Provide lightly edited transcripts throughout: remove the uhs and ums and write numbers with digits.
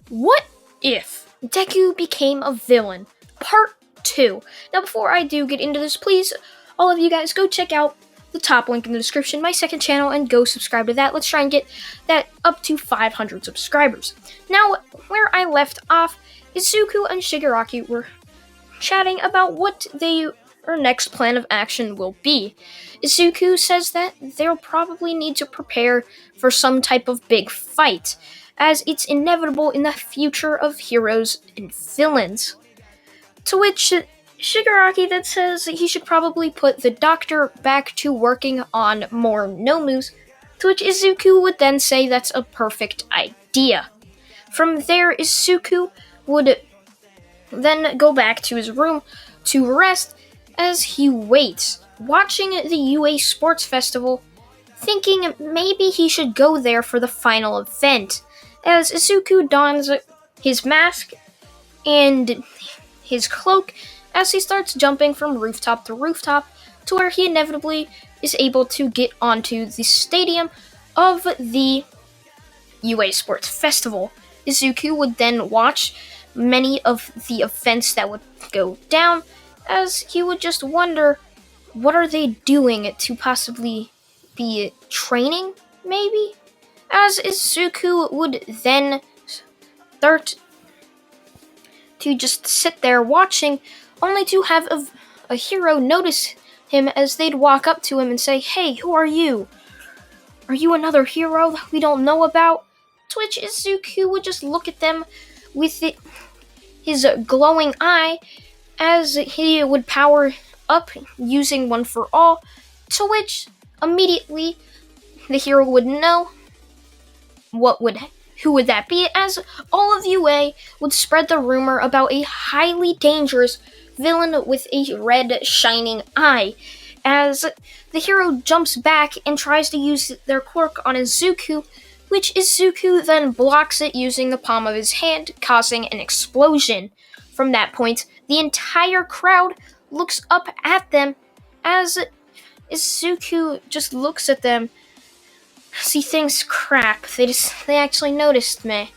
What if Deku became a villain? Part 2. Now, before I do get into this, please, all of you guys, go check out the top link in the description, my second channel, and go subscribe to that. Let's try and get that up to 500 subscribers. Now, where I left off, Izuku and Shigaraki were chatting about what their next plan of action will be. Izuku says that they'll probably need to prepare for some type of big fight, as it's inevitable in the future of heroes and villains. To which Shigaraki then says that he should probably put the doctor back to working on more Nomus, to which Izuku would then say that's a perfect idea. From there, Izuku would then go back to his room to rest as he waits, watching the UA Sports Festival, thinking maybe he should go there for the final event, as Izuku dons his mask and his cloak as he starts jumping from rooftop to rooftop to where he inevitably is able to get onto the stadium of the UA Sports Festival. Izuku would then watch many of the events that would go down, as he would just wonder, what are they doing to possibly be training, maybe? As Izuku would then start to just sit there watching, only to have a hero notice him as they'd walk up to him and say, "Hey, who are you? Are you another hero that we don't know about?" To which Izuku would just look at them with his glowing eye as he would power up using One for All, to which immediately the hero would know who would that be, as all of UA would spread the rumor about a highly dangerous villain with a red shining eye, as the hero jumps back and tries to use their quirk on Izuku, which Izuku then blocks it using the palm of his hand, causing an explosion. From that point, the entire crowd looks up at them as Izuku just looks at them as he thinks, crap, they actually noticed me.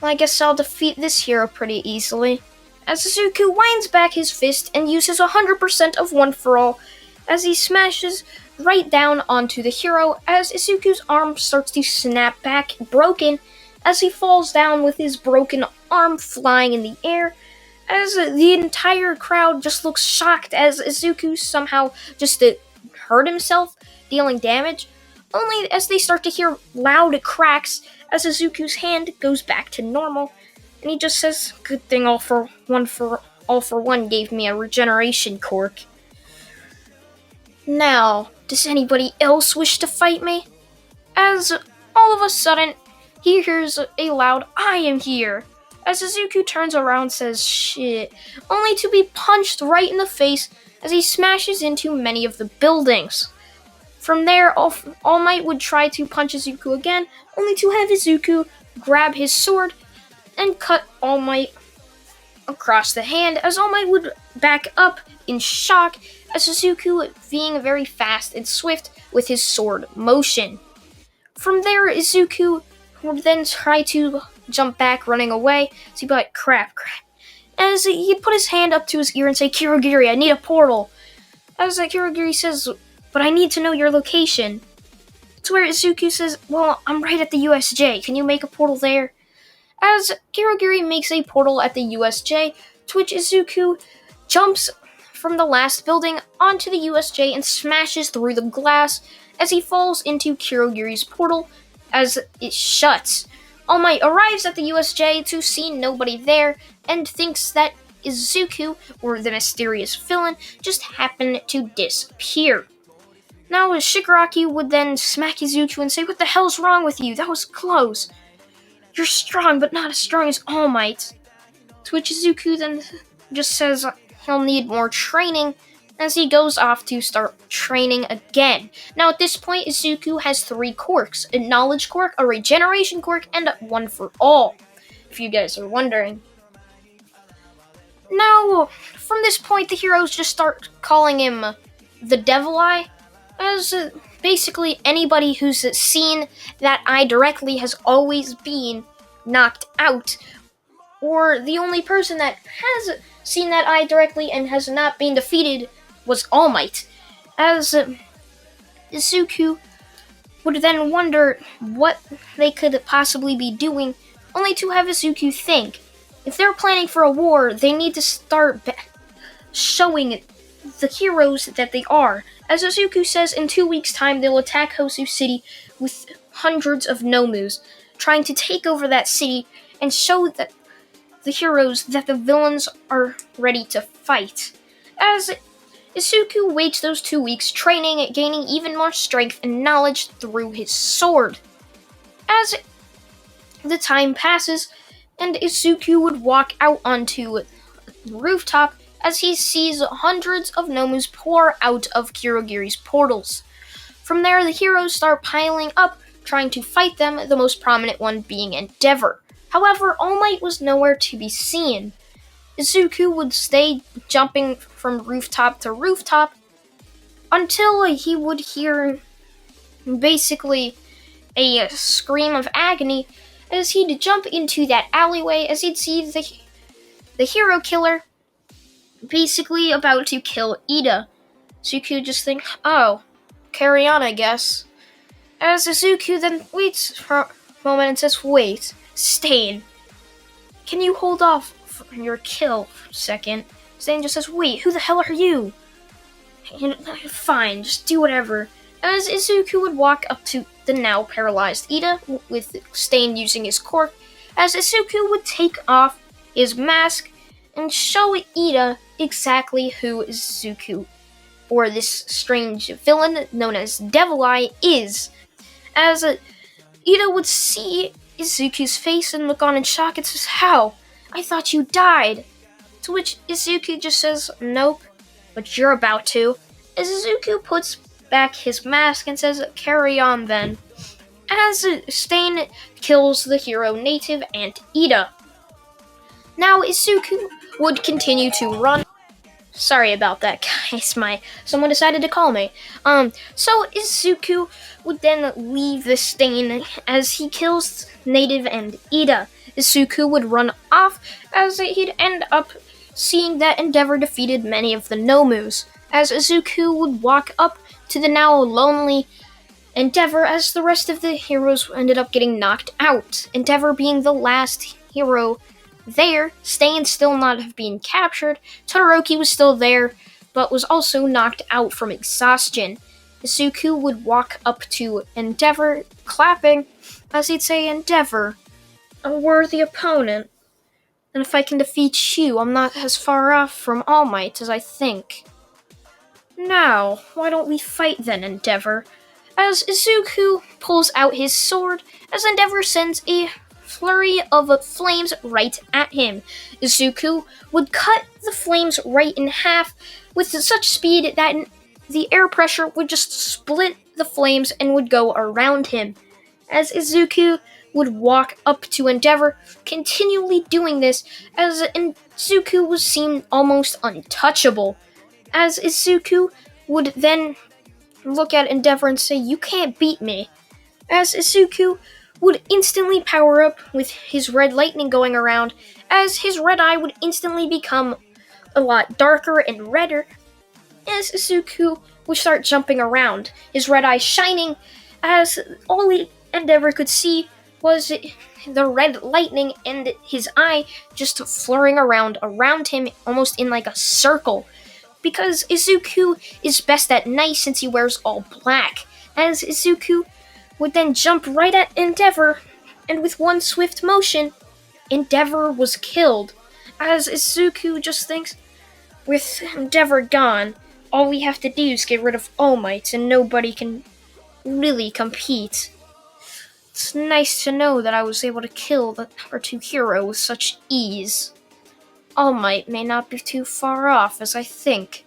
Well, I guess I'll defeat this hero pretty easily. As Izuku winds back his fist and uses 100% of One for All as he smashes right down onto the hero, as Izuku's arm starts to snap back, broken, as he falls down with his broken arm flying in the air, as the entire crowd just looks shocked as Izuku somehow just hurt himself, dealing damage, only as they start to hear loud cracks as Izuku's hand goes back to normal, and he just says, "Good thing All for One gave me a regeneration quirk." Now, does anybody else wish to fight me? As all of a sudden, he hears a loud, "I am here!" as Izuku turns around and says, "Shit," only to be punched right in the face as he smashes into many of the buildings. From there, All Might would try to punch Izuku again, only to have Izuku grab his sword and cut All Might across the hand, as All Might would back up in shock as Izuku being very fast and swift with his sword motion. From there, Izuku would then try to jump back, running away, so he'd be like, crap. As he'd put his hand up to his ear and say, "Kirogiri, I need a portal." As Kirogiri says, "But I need to know your location." To where Izuku says, "Well, I'm right at the USJ. Can you make a portal there?" As Kirogiri makes a portal at the USJ, to which Izuku jumps from the last building onto the USJ and smashes through the glass as he falls into Kirogiri's portal as it shuts. All Might arrives at the USJ to see nobody there and thinks that Izuku, or the mysterious villain, just happened to disappear. Now Shigaraki would then smack Izuku and say, "What the hell's wrong with you? That was close. You're strong, but not as strong as All Might." To which Izuku then just says he'll need more training as he goes off to start training again. Now at this point, Izuku has 3 quirks: a knowledge quirk, a regeneration quirk, and One for All, if you guys are wondering. Now, from this point, the heroes just start calling him the Devil Eye, as basically anybody who's seen that eye directly has always been knocked out, or the only person that has seen that eye directly and has not been defeated was All Might, as Izuku would then wonder what they could possibly be doing, only to have Izuku think, if they're planning for a war, they need to start showing the heroes that they are. As Izuku says, in 2 weeks' time, they'll attack Hosu City with hundreds of Nomus, trying to take over that city and show that the heroes that the villains are ready to fight. As Izuku waits those 2 weeks, training, gaining even more strength and knowledge through his sword. As the time passes, and Izuku would walk out onto the rooftop as he sees hundreds of Nomus pour out of Kurogiri's portals. From there, the heroes start piling up, trying to fight them, the most prominent one being Endeavor. However, All Might was nowhere to be seen. Izuku would stay jumping from rooftop to rooftop until he would hear basically a scream of agony as he'd jump into that alleyway as he'd see the hero killer basically about to kill Ida. Izuku just think, oh, carry on, I guess. As Izuku then waits for a moment and says, wait, Stain, can you hold off your kill for a second? Stain just says, wait, who the hell are you? Fine, just do whatever. As Izuku would walk up to the now paralyzed Ida, with Stain using his quirk, as Izuku would take off his mask and show Ida exactly who Izuku, or this strange villain known as Devil Eye, is. As Ida would see Izuku's face and look on in shock and says, how? I thought you died. To which Izuku just says, nope, but you're about to. As Izuku puts back his mask and says, carry on then. As Stain kills the hero native and Ida. Now Izuku would continue to run. Sorry about that, guys. Someone decided to call me. So Izuku would then leave the Stain as he kills Native and Ida. Izuku would run off as he'd end up seeing that Endeavor defeated many of the Nomus. As Izuku would walk up to the now lonely Endeavor as the rest of the heroes ended up getting knocked out. Endeavor being the last hero there, Stain still not have been captured. Todoroki was still there, but was also knocked out from exhaustion. Izuku would walk up to Endeavor, clapping, as he'd say, Endeavor, a worthy opponent. And if I can defeat you, I'm not as far off from All Might as I think. Now, why don't we fight then, Endeavor? As Izuku pulls out his sword, as Endeavor sends a flurry of flames right at him. Izuku would cut the flames right in half with such speed that the air pressure would just split the flames and would go around him. As Izuku would walk up to Endeavor, continually doing this, as Izuku was seen almost untouchable. As Izuku would then look at Endeavor and say, you can't beat me. As Izuku would instantly power up with his red lightning going around, as his red eye would instantly become a lot darker and redder, as Izuku would start jumping around, his red eye shining, as all Endeavor could see was the red lightning and his eye just flurrying around him almost in like a circle. Because Izuku is best at night since he wears all black, as Izuku would then jump right at Endeavor, and with one swift motion, Endeavor was killed. As Izuku just thinks, with Endeavor gone, all we have to do is get rid of All Might and nobody can really compete. It's nice to know that I was able to kill our two heroes with such ease. All Might may not be too far off as I think.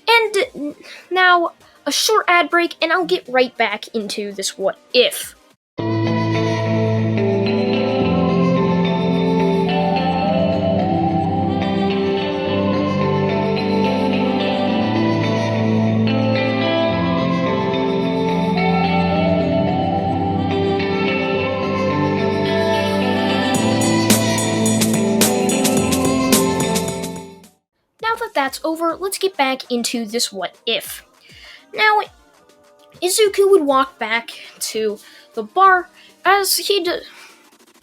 And now, a short ad break, and I'll get right back into this what if. that's over, let's get back into this what if. Now, Izuku would walk back to the bar as he'd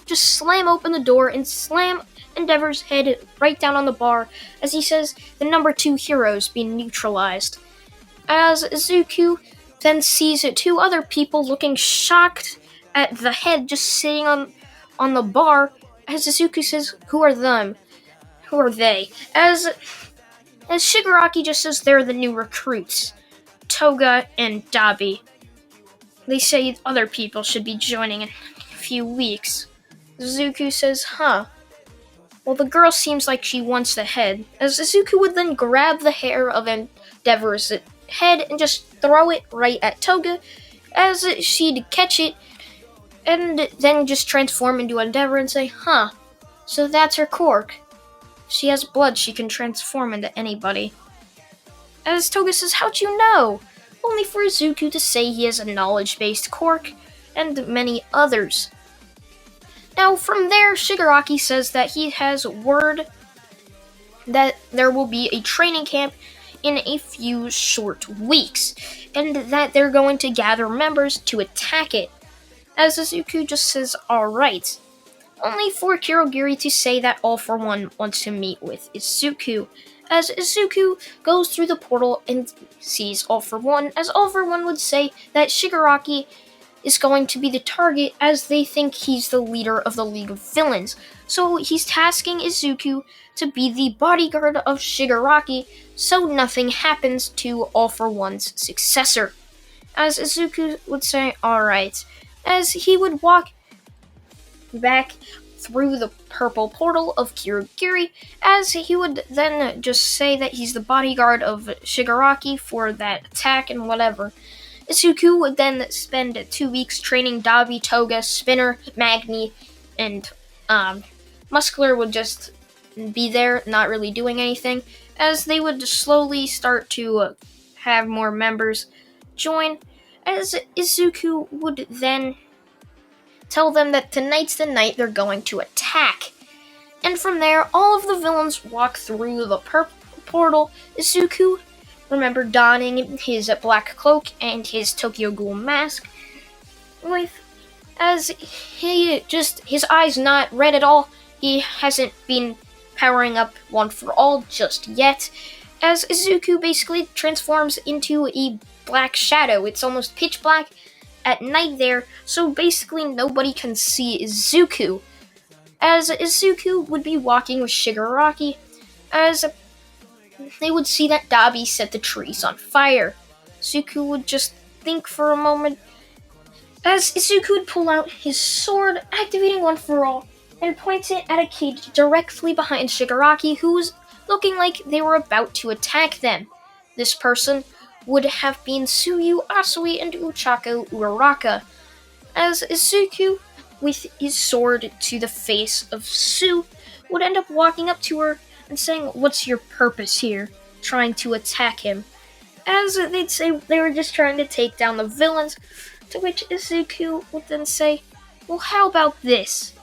just slam open the door and slam Endeavor's head right down on the bar as he says the number 2 heroes being neutralized. As Izuku then sees 2 other people looking shocked at the head just sitting on the bar, as Izuku says, who are them? Who are they? As Shigaraki just says they're the new recruits, Toga and Dabi. They say other people should be joining in a few weeks. Izuku says, huh. Well, the girl seems like she wants the head, as Izuku would then grab the hair of Endeavor's head and just throw it right at Toga, as she'd catch it, and then just transform into Endeavor and say, huh, so that's her quirk. She has blood, she can transform into anybody. As Toga says, how'd you know? Only for Izuku to say he has a knowledge-based quirk, and many others. Now, from there, Shigaraki says that he has word that there will be a training camp in a few short weeks, and that they're going to gather members to attack it. As Izuku just says, alright. Only for Kirogiri to say that All For One wants to meet with Izuku, as Izuku goes through the portal and sees All For One, as All For One would say that Shigaraki is going to be the target as they think he's the leader of the League of Villains. So he's tasking Izuku to be the bodyguard of Shigaraki so nothing happens to All For One's successor. As Izuku would say, alright, as he would walk back through the purple portal of Kirogiri, as he would then just say that he's the bodyguard of Shigaraki for that attack and whatever. Izuku would then spend 2 weeks training Dabi, Toga, Spinner, Magni, and Muscular would just be there, not really doing anything, as they would slowly start to have more members join, as Izuku would then tell them that tonight's the night they're going to attack. And from there, all of the villains walk through the purple portal. Izuku, remember, donning his black cloak and his Tokyo Ghoul mask, as his eyes not red at all. He hasn't been powering up One For All just yet, as Izuku basically transforms into a black shadow. It's almost pitch black at night there, so basically nobody can see Izuku. As Izuku would be walking with Shigaraki, as they would see that Dabi set the trees on fire. Izuku would just think for a moment, as Izuku would pull out his sword, activating One For All, and points it at a kid directly behind Shigaraki, who was looking like they were about to attack them. This person would have been Tsuyu Asui and Uchako Uraraka, as Izuku, with his sword to the face of Tsu, would end up walking up to her and saying, what's your purpose here, trying to attack him? As they'd say they were just trying to take down the villains, to which Izuku would then say, well, how about this?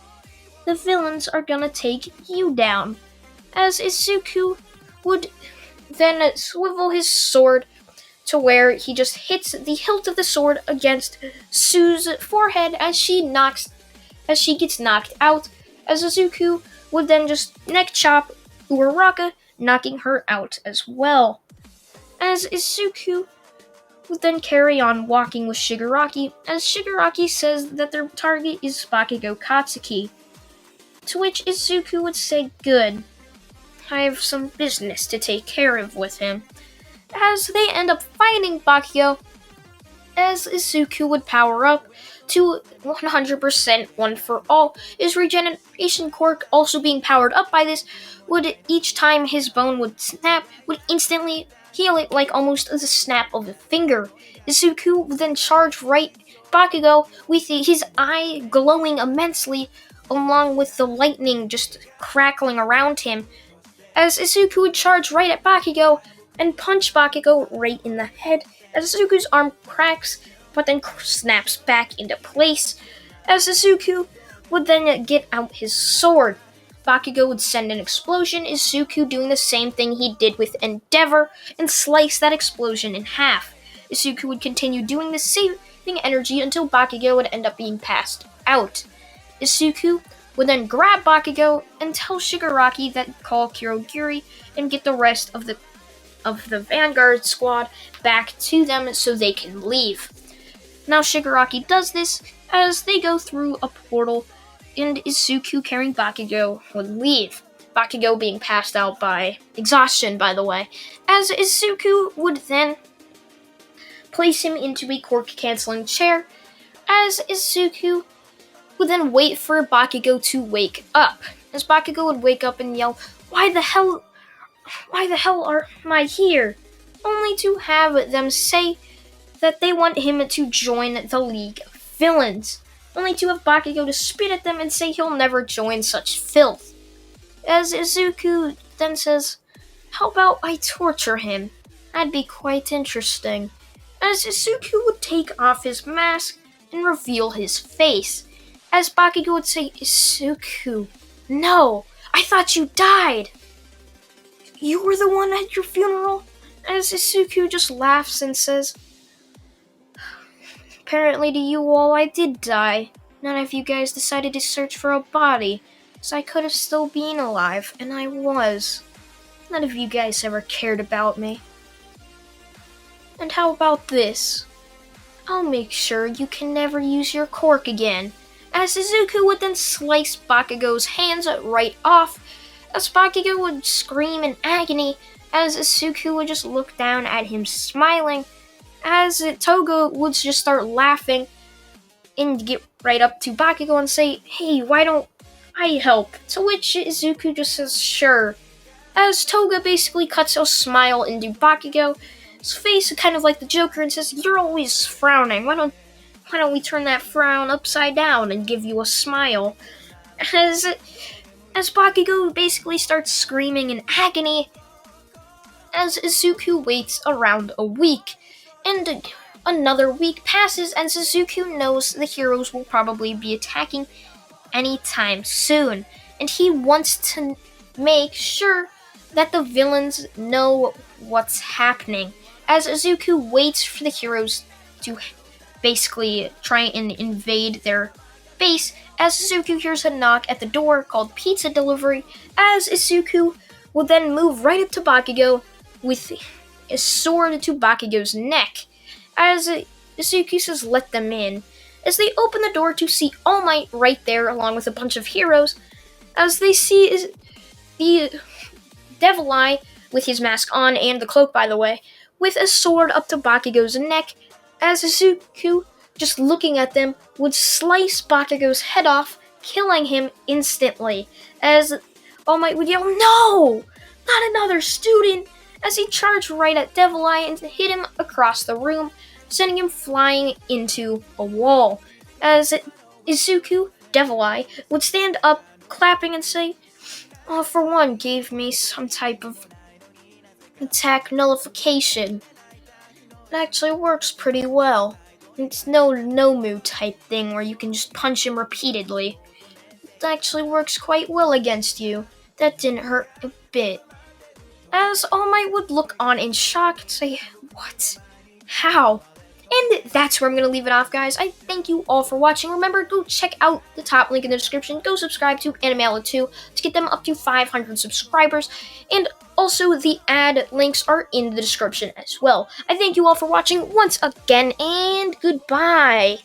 The villains are gonna take you down. As Izuku would then swivel his sword to where he just hits the hilt of the sword against Tsu's forehead as she gets knocked out, as Izuku would then just neck chop Uraraka, knocking her out as well. As Izuku would then carry on walking with Shigaraki, as Shigaraki says that their target is Bakugo Katsuki. To which Izuku would say, good, I have some business to take care of with him. As they end up fighting Bakugo, as Izuku would power up to 100% One For All, his regeneration quirk also being powered up by this, would each time his bone would snap, would instantly heal it like almost the snap of a finger. Izuku would then charge right Bakugo with his eye glowing immensely, along with the lightning just crackling around him, as Izuku would charge right at Bakugo and punch Bakugo right in the head, as Izuku's arm cracks but then snaps back into place, as Izuku would then get out his sword. Bakugo would send an explosion, Izuku doing the same thing he did with Endeavor and slice that explosion in half. Izuku would continue doing the saving energy until Bakugo would end up being passed out. Izuku would then grab Bakugo and tell Shigaraki that call Kurogiri and get the rest of the Vanguard squad back to them so they can leave. Now Shigaraki does this as they go through a portal and Izuku carrying Bakugo would leave. Bakugo being passed out by exhaustion, by the way, as Izuku would then place him into a cork-canceling chair, as Izuku would then wait for Bakugo to wake up. As Bakugo would wake up and yell, Why the hell am I here? Only to have them say that they want him to join the League of Villains. Only to have Bakugo to spit at them and say he'll never join such filth. As Izuku then says, How about I torture him? That'd be quite interesting. As Izuku would take off his mask and reveal his face. As Bakugo would say, Izuku, no, I thought you died. You were the one at your funeral? As Izuku just laughs and says, Apparently to you all, I did die. None of you guys decided to search for a body, so I could have still been alive, and I was. None of you guys ever cared about me. And how about this? I'll make sure you can never use your cork again. As Izuku would then slice Bakugo's hands right off, as Bakugo would scream in agony, as Izuku would just look down at him smiling, as Toga would just start laughing and get right up to Bakugo and say, Hey, why don't I help? To which Izuku just says, Sure. As Toga basically cuts a smile into Bakugo's face, kind of like the Joker, and says, You're always frowning. Why don't we turn that frown upside down and give you a smile? As Bakugo basically starts screaming in agony, as Izuku waits around a week, and another week passes, and Izuku knows the heroes will probably be attacking anytime soon, and he wants to make sure that the villains know what's happening. As Izuku waits for the heroes to basically try and invade their base, as Izuku hears a knock at the door called pizza delivery, as Izuku will then move right up to Bakugo with a sword to Bakugo's neck. As Izuku says, Let them in. As they open the door to see All Might right there along with a bunch of heroes, as they see the Devil Eye with his mask on and the cloak, by the way, with a sword up to Bakugo's neck, as Izuku, just looking at them, would slice Bakugo's head off, killing him instantly, as All Might would yell, No! Not another student! As he charged right at Devil Eye and hit him across the room, sending him flying into a wall. As Izuku, Devil Eye, would stand up, clapping and say, For one, gave me some type of attack nullification. It actually works pretty well. It's no Nomu type thing where you can just punch him repeatedly. It actually works quite well against you. That didn't hurt a bit. As All Might would look on in shock and say, What? How? And that's where I'm going to leave it off, guys. I thank you all for watching. Remember, go check out the top link in the description. Go subscribe to Animala2 to get them up to 500 subscribers. And also, the ad links are in the description as well. I thank you all for watching once again, and goodbye.